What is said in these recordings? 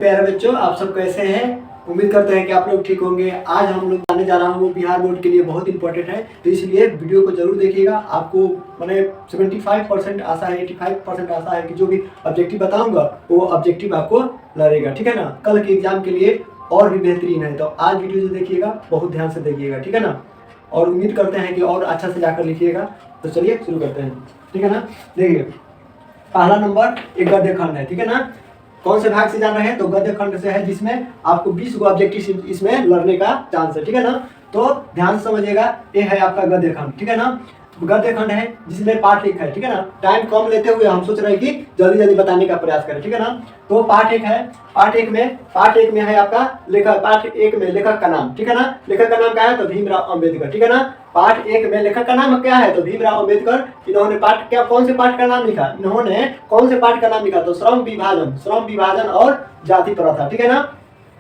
प्यारे बच्चों, आप सब कैसे हैं? उम्मीद करते हैं कि आप लोग ठीक होंगे। आज हम लोग जाने जा रहा हूँ वो बिहार बोर्ड के लिए बहुत इंपॉर्टेंट है, तो इसलिए वीडियो को जरूर देखिएगा। आपको मैंने 75% आशा है, 85% आशा है कि जो भी ऑब्जेक्टिव बताऊंगा वो ऑब्जेक्टिव आपको लड़ेगा, ठीक है ना। कल के एग्जाम के लिए और भी बेहतरीन है, तो आज वीडियो जो देखिएगा बहुत ध्यान से देखिएगा, ठीक है ना। और उम्मीद करते हैं कि और अच्छा से जाकर लिखिएगा। तो चलिए शुरू करते हैं, ठीक है ना। देखिए, पहला नंबर एक गद्य खंड है, ठीक है ना। कौन से भाग से जान रहे हैं? तो गद्य खंड से है, जिसमें आपको 20 गो ऑब्जेक्टिव इसमें लड़ने का चांस है, ठीक है ना। तो ध्यान से समझिएगा, ये है आपका गद्य खंड, ठीक है ना। गद्य खंड है जिसमें पाठ एक है, ठीक है ना। टाइम कम लेते हुए हम सोच रहे हैं कि जल्दी जल्दी बताने का प्रयास करें, ठीक है ना। तो पाठ एक है। पाठ एक में है आपका लेखक। पाठ एक में लेखक का नाम, ठीक है ना। लेखक का नाम क्या है? तो भीमराव अम्बेडकर, ठीक है ना। पाठ एक में लेखक का नाम क्या है? तो भीमराव अम्बेडकर। इन्होंने पाठ क्या, कौन से पाठ का नाम लिखा? इन्होंने कौन से पाठ का नाम लिखा? तो श्रम विभाजन और जाति प्रथा, ठीक है ना।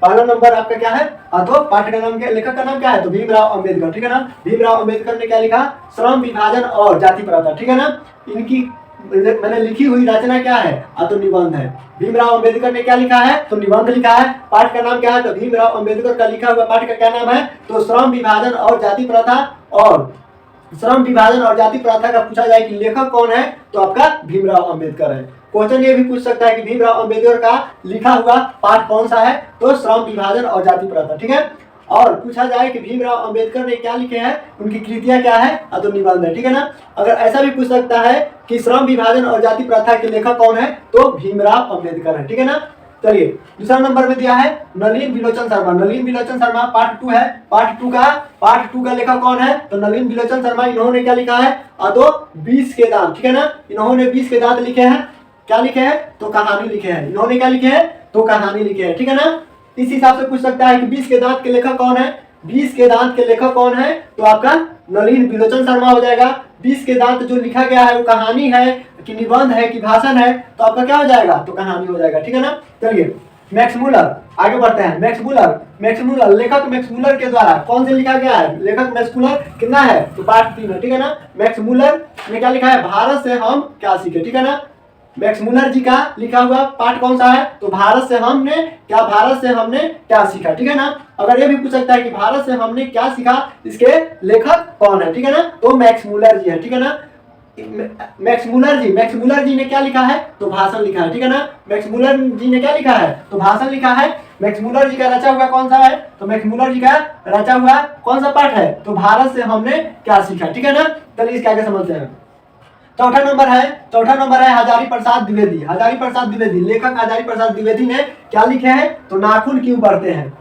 पहला नंबर आपका क्या है? तो पाठ का नाम क्या, लेखक का नाम क्या है? तो भीमराव अम्बेडकर, ठीक है ना। भीमराव अम्बेडकर ने क्या लिखा? श्रम विभाजन और जाति प्रथा, ठीक है ना। इनकी मैंने लिखी हुई रचना क्या है? तो निबंध है। भीमराव अम्बेडकर ने क्या लिखा है? तो निबंध लिखा है। पाठ का नाम क्या है? तो भीमराव अम्बेडकर का लिखा हुआ पाठ का क्या नाम है? तो श्रम विभाजन और जाति प्रथा। और श्रम विभाजन और जाति प्रथा का पूछा जाए कि लेखक कौन है, तो आपका भीमराव अम्बेडकर है। क्वेश्चन ये भी पूछ सकता है कि भीमराव अम्बेडकर का लिखा हुआ पाठ कौन सा है? तो श्रम विभाजन और जाति प्रथा, ठीक है। और पूछा जाए कि भीमराव अम्बेडकर ने क्या लिखे हैं, उनकी कृतियां क्या है? तो निबंध है, ठीक है ना। अगर ऐसा भी पूछ सकता है कि श्रम विभाजन और जाति प्रथा के लेखक कौन है, तो भीमराव अम्बेडकर है, ठीक है ना। चलिए, दूसरा नंबर में दिया है नलिन विलोचन शर्मा। नलिन विलोचन शर्मा पार्ट 2 है। पार्ट टू का लेखक कौन है? तो नलिन विलोचन शर्मा। इन्होंने क्या लिखा है? तो 20 के दांत, ठीक है ना। इन्होंने 20 के दांत लिखे हैं। क्या लिखे हैं? तो कहानी लिखे हैं। इन्होंने क्या लिखे हैं? तो कहानी लिखे हैं, ठीक है ना। इस हिसाब से पूछ सकता है कि 20 के दांत के लेखक कौन है? 20 के दांत के लेखक कौन है? तो आपका नलिन विलोचन शर्मा हो जाएगा। 20 के दांत जो लिखा गया है वो कहानी है कि निबंध है कि भाषण है, तो आपका क्या हो जाएगा? तो कहानी हो जाएगा, ठीक है ना। चलिए, मैक्स मूलर, आगे बढ़ते हैं। मैक्स मूलर लेखक मैक्स मूलर के द्वारा कौन से लिखा गया है? लेखक मैक्स मूलर कितना है? तो पार्ट 3 है, ठीक है ना। मैक्स मूलर ने क्या लिखा है? भारत से हम क्या सीखे, ठीक है ना। मैक्स मूलर जी का लिखा हुआ पाठ कौन सा है? तो भारत से हमने क्या सीखा, ठीक है ना। अगर ये भी पूछ सकता है कि भारत से हमने क्या सीखा, इसके लेखक कौन है, ठीक है ना। तो मैक्स मूलर जी है, ठीक है ना। मैक्स मूलर जी ने क्या लिखा है? तो भाषण लिखा है, ठीक है ना। मैक्स मूलर जी ने क्या लिखा है? तो भाषण लिखा है। मैक्स मूलर जी का रचा हुआ कौन सा है? तो मैक्स मूलर जी का रचा हुआ कौन सा पाठ है? तो भारत से हमने क्या सीखा, ठीक है ना। चलिए इसके आगे समझते हैं। चौथा नंबर है हजारी प्रसाद द्विवेदी। लेखक हजारी प्रसाद द्विवेदी ने क्या लिखे हैं? तो नाखून क्यों बढ़ते हैं।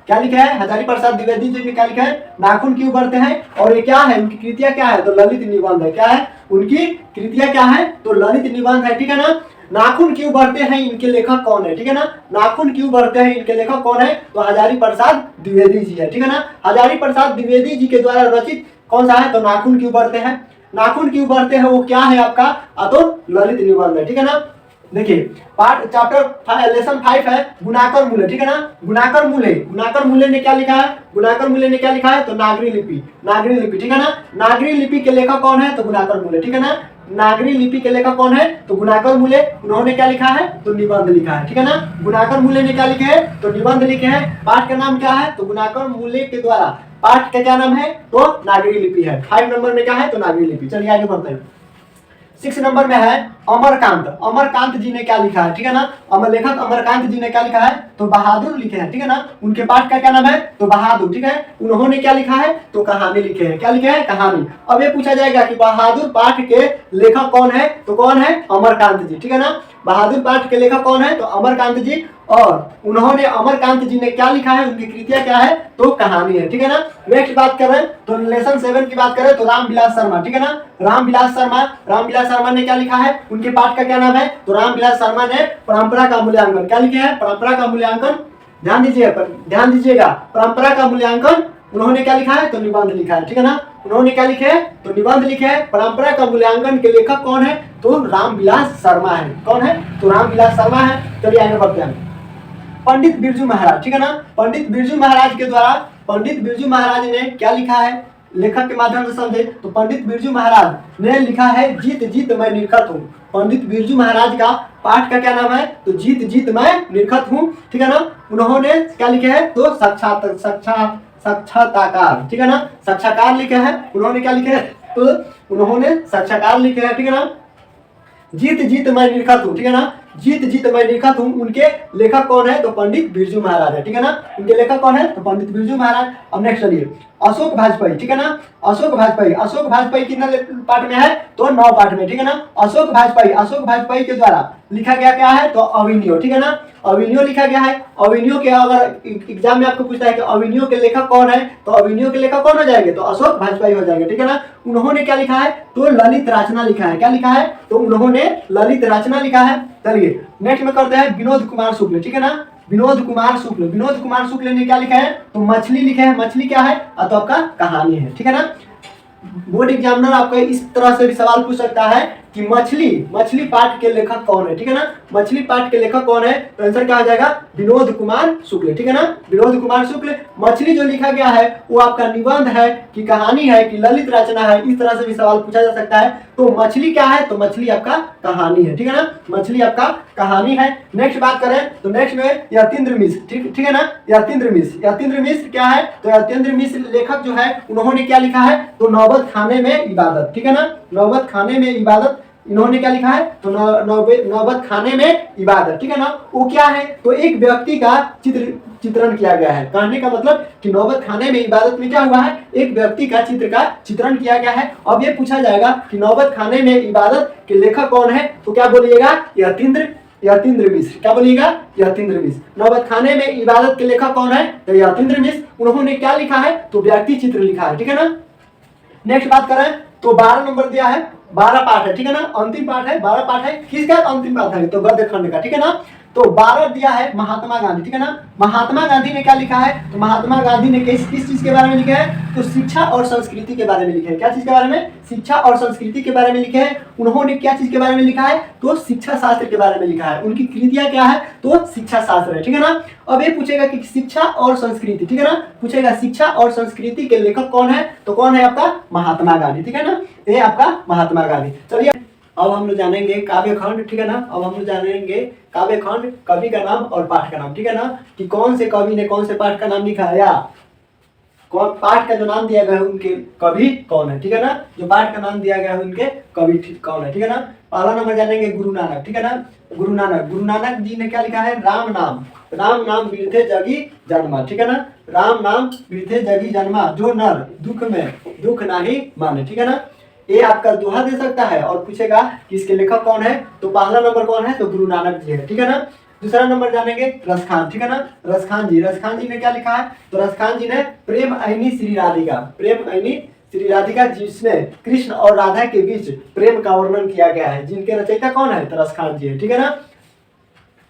क्या लिखा है? हजारी प्रसाद द्विवेदी जी ने क्या लिखा है? नाखून क्यों बढ़ते हैं। और ये क्या है? उनकी कृतियां क्या है? तो ललित निबंध है। क्या है उनकी कृतियां? क्या है? तो ललित निबंध है, ठीक है ना। नाखून क्यों बढ़ते हैं, इनके लेखक कौन है, ठीक है ना। नाखून क्यों बढ़ते हैं, इनके लेखक कौन है? तो हजारी प्रसाद द्विवेदी जी है, ठीक है ना। हजारी प्रसाद द्विवेदी जी के द्वारा रचित कौन सा है? तो नाखून क्यों बढ़ते हैं। नाखून क्यों बढ़ते हैं वो क्या है आपका? तो ललित निबंध है, ठीक है ना। देखिए, पार्ट चैप्टर लेसन 5 है गुणाकर मूल्य, ठीक है ना। गुणाकर मूल्य ने क्या लिखा है? तो नागरी लिपि, ठीक है ना। नागरी लिपि के लेखक कौन है? तो गुणाकर मूल्य, ठीक है ना। नागरी लिपि के लेखक कौन है? तो गुणाकर मूल्य। उन्होंने क्या लिखा है? तो निबंध लिखा है, ठीक है ना। गुणाकर मूल्य ने क्या लिखे हैं? तो निबंध लिखे हैं। पाठ का नाम क्या है? तो गुणाकर मूल्य के द्वारा पाठ का क्या नाम है? तो नागरी लिपि है। 5 नंबर में क्या है? तो नागरी लिपि। चलिए आगे बढ़ते हैं। 6 नंबर में है अमरकांत जी ने क्या लिखा है, ठीक है ना। लेखक अमरकांत जी ने क्या लिखा है? तो बहादुर लिखे हैं, ठीक है ना। उनके पाठ का क्या नाम है? तो बहादुर, ठीक है। उन्होंने क्या लिखा है? तो कहानी लिखे हैं। क्या लिखे हैं? कहानी। अब ये पूछा जाएगा कि बहादुर पाठ के लेखक कौन है? तो कौन है? अमरकांत जी, ठीक है ना। बहादुर पाठ के लेखक कौन है? तो अमरकांत जी। और उन्होंने अमरकांत जी ने क्या लिखा है? उनकी कृतियां क्या है? तो कहानी है, ठीक है ना। नेक्स्ट बात करें तो लेसन 7 की बात करें तो रामविलास शर्मा, ठीक है ना। रामविलास शर्मा ने क्या लिखा है? उनके पाठ का क्या नाम है? तो रामविलास शर्मा ने परंपरा का मूल्यांकन क्या लिखे हैं? परंपरा का मूल्यांकन। ध्यान दीजिएगा, परंपरा का मूल्यांकन उन्होंने क्या लिखा है? तो निबंध लिखा है, ठीक है ना। उन्होंने क्या लिखे हैं? तो निबंध लिखे हैं। परंपरा का मूल्यांकन के लेखक कौन है? तो रामविलास शर्मा है। कौन है? तो रामविलास शर्मा है। चलिए आगे बढ़ते हैं। पंडित बिरजू महाराज, ठीक है ना। पंडित बिरजू महाराज ने क्या लिखा है? लेखक के माध्यम से समझे तो पंडित बिरजू महाराज ने लिखा है जीत जीत मैं निरखत हूँ। पंडित बिरजू महाराज का पाठ का क्या नाम है? तो जीत जीत मैं निरखत हूँ, ठीक है ना। उन्होंने क्या लिखे है? तो साक्षात्कार, ठीक है ना, साक्षात्कार लिखे हैं। उन्होंने क्या लिखे है? तो उन्होंने साक्षात्कार लिखे है, ठीक है ना। जीत जीत मैं निरखत हूँ, ठीक है ना, जीत जीत मैं निरखत हूँ। उनके लेखक कौन है? तो पंडित बिरजू महाराज है, ठीक है ना। उनके लेखक कौन है? तो पंडित बिरजू महाराज। अब नेक्स्ट चलिए अशोक वाजपेयी, ठीक है ना। अशोक वाजपेयी कितना पार्ट में है? तो 9 पार्ट में, ठीक है ना। अशोक वाजपेयी के द्वारा लिखा गया क्या है? तो अभिनयो, ठीक है ना, अभिनयो लिखा गया है। अभिनयो के अगर एग्जाम में आपको पूछता है कि अभिनयो के लेखक कौन है, तो अभिनयो के लेखक कौन हो जाएंगे? तो अशोक वाजपेयी हो जाएंगे, ठीक है ना। उन्होंने क्या लिखा है? तो ललित रचना लिखा है। क्या लिखा है? तो उन्होंने ललित रचना लिखा है। चलिए नेक्स्ट में करते हैं विनोद कुमार शुक्ल, ठीक है ना। विनोद कुमार शुक्ल ने क्या लिखा है? तो मछली लिखा है। मछली क्या है? तो आपका कहानी है, ठीक है ना। बोर्ड एग्जामिनर आपको इस तरह से भी सवाल पूछ सकता है कि मछली पाठ के लेखक कौन है, ठीक है ना। मछली पाठ के लेखक कौन है? तो आंसर क्या हो जाएगा? विनोद कुमार शुक्ल, ठीक है ना, विनोद कुमार शुक्ल। मछली जो लिखा गया है वो आपका निबंध है कि कहानी है कि ललित रचना है, इस तरह से भी सवाल पूछा जा सकता है। तो मछली क्या है? तो मछली आपका कहानी है, ठीक है ना, मछली आपका कहानी है। नेक्स्ट बात करें तो नेक्स्ट में यतीन्द्र मिश्र, ठीक है ना। यतीन्द्र मिश्र क्या है? तो यतीन्द्र मिश्र लेखक जो है उन्होंने क्या लिखा है? तो नौबत खाने में इबादत, ठीक है ना, नौबत खाने में इबादत इन्होंने क्या लिखा है? तो नौबत खाने में इबादत, ठीक है ना। वो क्या है? तो एक व्यक्ति का चित्रण किया गया है। कहने का मतलब कि नौबत खाने में इबादत में क्या हुआ है? एक व्यक्ति का चित्र का चित्रण किया गया है। अब ये पूछा जाएगा कि नौबत खाने में इबादत के लेखक कौन है? तो क्या बोलिएगा? यतीन्द्र मिश्र। क्या बोलिएगा? यतीन्द्र मिश्र। नौबत खाने में इबादत के लेखक कौन है? तो यतीन्द्र मिश्र। उन्होंने क्या लिखा है? तो व्यक्ति चित्र लिखा है, ठीक है ना। नेक्स्ट बात करें तो 12 नंबर दिया है, 12 पार्ट है, ठीक है ना, अंतिम पार्ट है, 12 पार्ट है। किसका अंतिम पार्ट है? तो गद्य खंड का, ठीक है ना। तो 12 दिया है महात्मा गांधी, ठीक है ना। महात्मा गांधी ने क्या लिखा है? तो महात्मा गांधी ने किस चीज के बारे में लिखा है? तो शिक्षा और संस्कृति के बारे में लिखा है। क्या चीज के बारे में? शिक्षा और संस्कृति के बारे में लिखे है। उन्होंने क्या चीज के बारे में लिखा है? तो शिक्षा शास्त्र के बारे में लिखा है। उनकी कृतियां क्या है? तो शिक्षा शास्त्र है, ठीक है ना। अब ये पूछेगा कि शिक्षा और संस्कृति, ठीक है ना, पूछेगा शिक्षा और संस्कृति के लेखक कौन है? तो कौन है आपका? महात्मा गांधी, ठीक है ना, ये आपका महात्मा गांधी। चलिए अब हम लोग जानेंगे काव्य खंड, ठीक है ना। अब हम लोग जानेंगे काव्य खंड, कवि का नाम और पाठ का नाम, ठीक है ना, कि कौन से कवि ने कौन से पाठ का नाम लिखा है, या कौन पाठ का जो नाम दिया गया है उनके कवि कौन है, ठीक है ना, जो पाठ का नाम दिया गया है उनके कवि कौन है, ठीक है ना। पहला नंबर जानेंगे गुरु नानक, ठीक है ना। गुरु नानक जी ने क्या लिखा है? राम नाम बिरथे जगी जन्मा, ठीक है ना, राम नाम बिरथे जगी जन्मा, जो नर दुख में दुख नहीं माने, ठीक है ना। ये आपका दोहा दे सकता है और पूछेगा कि इसके लेखक कौन है? तो पहला नंबर कौन है? तो गुरु नानक जी है, ठीक है ना। दूसरा नंबर जानेंगे रसखान, ठीक है ना, रसखान जी ने क्या लिखा है? तो रसखान जी ने प्रेम ऐनी श्री राधिका जिसमें कृष्ण और राधा के बीच प्रेम का वर्णन किया गया है, जिनके रचयिता कौन है? तो रसखान जी है, ठीक है ना।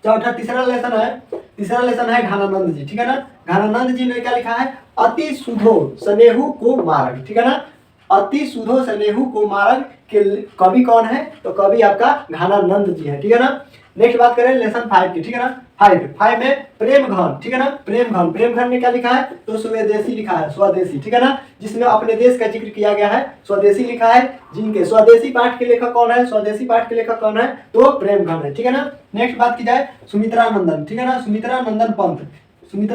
चौथा तीसरा लेसन है घनानंद जी, ठीक है ना। घनानंद जी ने क्या लिखा है? अति सुधो स्नेहु को मार्ग, ठीक है ना, अति सुधो स्नेहु को मार्ग के कवि कौन है? तो कवि आपका घनानंद जी है, ठीक है ना। नेक्स्ट बात करें लेसन 5 की, ठीक है ना। 5 में प्रेम घन, ठीक है ना, प्रेम घन में क्या लिखा है? तो स्वदेशी लिखा है, स्वदेशी, ठीक है ना, जिसमें अपने देश का जिक्र किया गया है, स्वदेशी लिखा है। जिनके स्वदेशी पाठ के लेखक कौन है? स्वदेशी पाठ के लेखक कौन है? तो प्रेम घन है, ठीक है ना। नेक्स्ट बात की जाए सुमित्रा नंदन, ठीक है ना, सुमित्रा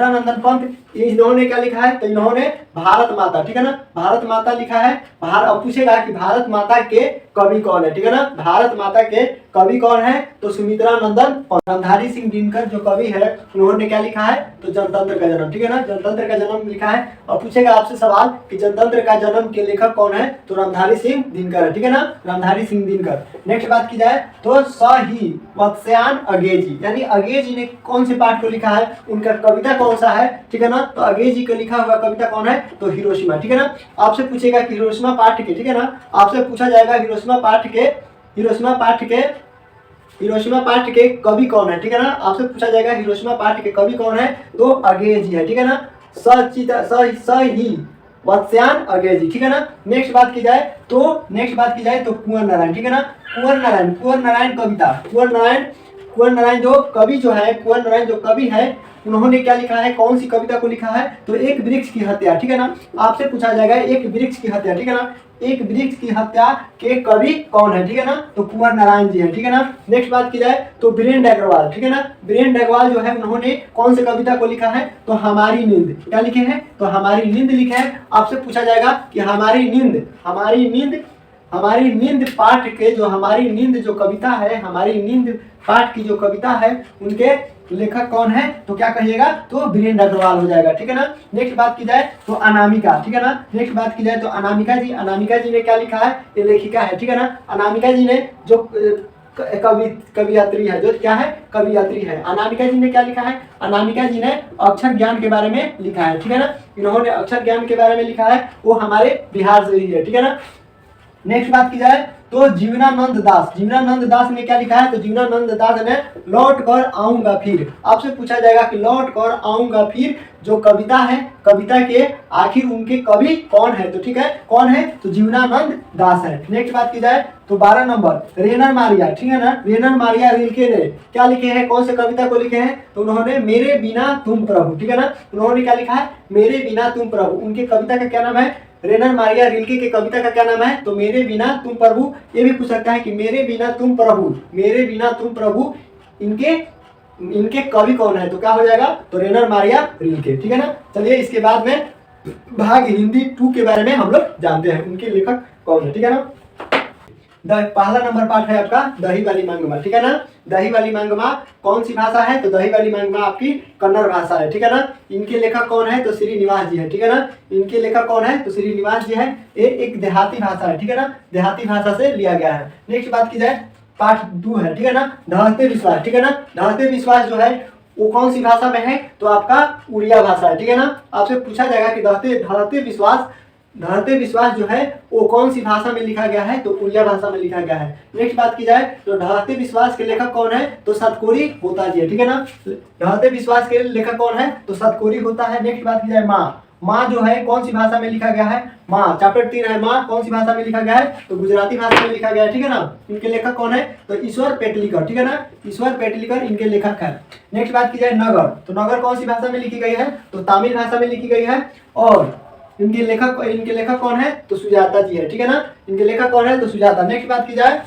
नंदन पंत ये इन्होंने क्या लिखा है? तो इन्होंने भारत माता, ठीक है ना, भारत माता लिखा है। अब पूछेगा कि भारत माता के कवि कौन है, ठीक है ना, भारत माता के कवि कौन है? तो सुमित्रा नंदन पंत। रामधारी सिंह दिनकर जो कवि है उन्होंने क्या लिखा है? तो जनतंत्र का जन्म, ठीक है ना, जनतंत्र का जन्म लिखा है। और पूछेगा आपसे सवाल कि जनतंत्र का जन्म के लेखक कौन है? तो रामधारी सिंह दिनकर है, ठीक है ना, रामधारी सिंह दिनकर। नेक्स्ट बात की जाए तो सही वत्स्यान अगेजी, यानी अगेजी ने कौन से पाठ को लिखा है? उनका कविता कौन सा है, ठीक है ना, तो अगेजी का लिखा हुआ कविता कौन है? तो हिरोशिमा, ठीक है ना। आपसे पूछेगा कि हिरोशिमा पाठ के, ठीक है ना, आपसे पूछा जाएगा हिरोशिमा पाठ के कवि कौन है, ठीक है ना, आपसे पूछा जाएगा हिरोशिमा पाठ के कवि कौन है? तो अगेजी है, ठीक है ना, सही वत्स्यान अगेजी, ठीक है ना। नेक्स्ट बात की जाए तो कुंवर नारायण, ठीक है ना, कुंवर नारायण कुंवर नारायण जो कवि जो है, कुंवर नारायण जो कवि है, उन्होंने क्या लिखा है, कौन सी कविता को लिखा है? तो एक वृक्ष की हत्या, ठीक है ना। आपसे पूछा जाएगा एक वृक्ष की हत्या, ठीक है ना, एक वृक्ष की हत्या के कवि कौन है, ठीक है ना, तो कुंवर नारायण जी है, ठीक है ना। नेक्स्ट बात की जाए तो वीरेंद्र अग्रवाल, ठीक है ना, वीरेंद्र अग्रवाल जो है उन्होंने कौन से कविता को लिखा है? तो हमारी नींद, क्या लिखे हैं? तो हमारी नींद लिखे है। आपसे पूछा जाएगा कि हमारी नींद पाठ के जो हमारी नींद जो कविता है, हमारी नींद पाठ की जो कविता है, उनके लेखक कौन है? तो क्या कहिएगा? तो वीरेंद्र अग्रवाल हो जाएगा, ठीक है ना। नेक्स्ट बात की जाए तो अनामिका, ठीक है ना, नेक्स्ट बात की जाए तो अनामिका जी ने क्या लिखा है? ये लेखिका है, ठीक है ना। अनामिका जी ने जो कवियत्री है, जो क्या है? कवियत्री है। अनामिका जी ने क्या लिखा है? अनामिका जी ने अक्षर ज्ञान के बारे में लिखा है, ठीक है ना। इन्होंने अक्षर ज्ञान के बारे में लिखा है, वो हमारे बिहार से ही है, ठीक है ना। नेक्स्ट बात की जाए तो जीवनानंद दास ने क्या लिखा है? तो जीवनानंद दास ने लौट कर आऊंगा फिर। आपसे पूछा जाएगा कि लौट कर आऊंगा फिर जो कविता है, कविता के आखिर उनके कवि कौन है? तो ठीक है, कौन है? तो जीवनानंद दास है। नेक्स्ट बात की जाए तो 12 नंबर रेनर मारिया, ठीक है ना, रेनर मारिया रिल्के ने क्या लिखे हैं? कौन से कविता को लिखे हैं? तो उन्होंने मेरे बिना तुम प्रभु, ठीक है ना, उन्होंने क्या लिखा है? मेरे बिना तुम प्रभु। उनके कविता का क्या नाम है? रेनर मारिया रिल्के के कविता का क्या नाम है? तो मेरे बिना तुम प्रभु। ये भी पूछ सकता है कि मेरे बिना तुम प्रभु, मेरे बिना तुम प्रभु, इनके कवि कौन है? तो क्या हो जाएगा? तो रेनर मारिया रिल्के, ठीक है ना। चलिए इसके बाद में भाग हिंदी 2 के बारे में हम लोग जानते हैं, उनके लेखक कौन है, ठीक है ना। पहला नंबर पार्ट है आपका दही वाली मांगमा, ठीक है ना। दही वाली मांगमा कौन सी भाषा है? तो दही वाली मांगमा आपकी कन्नड़ भाषा है, ठीक है ना। इनके लेखक कौन है? तो श्रीनिवास जी है, ठीक है ना। इनके लेखक कौन है? तो श्रीनिवास जी है। ये एक देहाती भाषा है, ठीक है ना, देहाती भाषा से लिया गया है। नेक्स्ट बात की जाए पार्ट 2 है, ठीक है ना, ढहते विश्वास, ठीक है ना। ढहते विश्वास जो है वो कौन सी भाषा में है? तो आपका उड़िया भाषा है, ठीक है ना। आपसे पूछा जाएगा कि ढहते विश्वास जो है वो कौन सी भाषा में लिखा गया है? तो उड़िया भाषा में लिखा गया है। नेक्स्ट बात की जाए तो ढहते विश्वास के लेखक कौन है? तो सतकोरी होता जी है, ठीक है ना। ढहते विश्वास के लेखक कौन है? तो सतकोरी होता है। नेक्स्ट बात की जाए माँ जो है कौन सी भाषा में लिखा गया है? माँ चैप्टर 3 है, माँ कौन सी भाषा में लिखा गया है? तो गुजराती भाषा में लिखा गया है, ठीक है ना। इनके लेखक कौन है? तो ईश्वर पेटलीकर, ठीक है ना, ईश्वर पेटलीकर इनके लेखक है। नेक्स्ट बात की जाए नगर, तो नगर कौन सी भाषा में लिखी गई है? तो तमिल भाषा में लिखी गई है। और इनके लेखक कौन है? तो सुजाता जी है, ठीक है ना। इनके लेखक कौन है? तो सुजाता। नेक्स्ट बात की जाए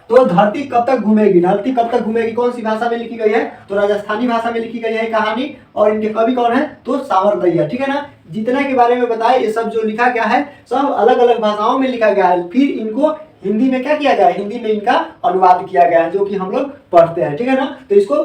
तो धरती कब तक घूमेगी, कौन सी भाषा में लिखी गई है? तो राजस्थानी भाषा में लिखी गई है कहानी। और इनके कवि कौन है? तो सावरदैया, ठीक है ना। जितना के बारे में बताए ये सब जो लिखा गया है सब अलग अलग भाषाओं में लिखा गया है, फिर इनको हिंदी में क्या किया गया है? हिंदी में इनका अनुवाद किया गया है, जो कि हम लोग पढ़ते हैं, ठीक है ना। तो इसको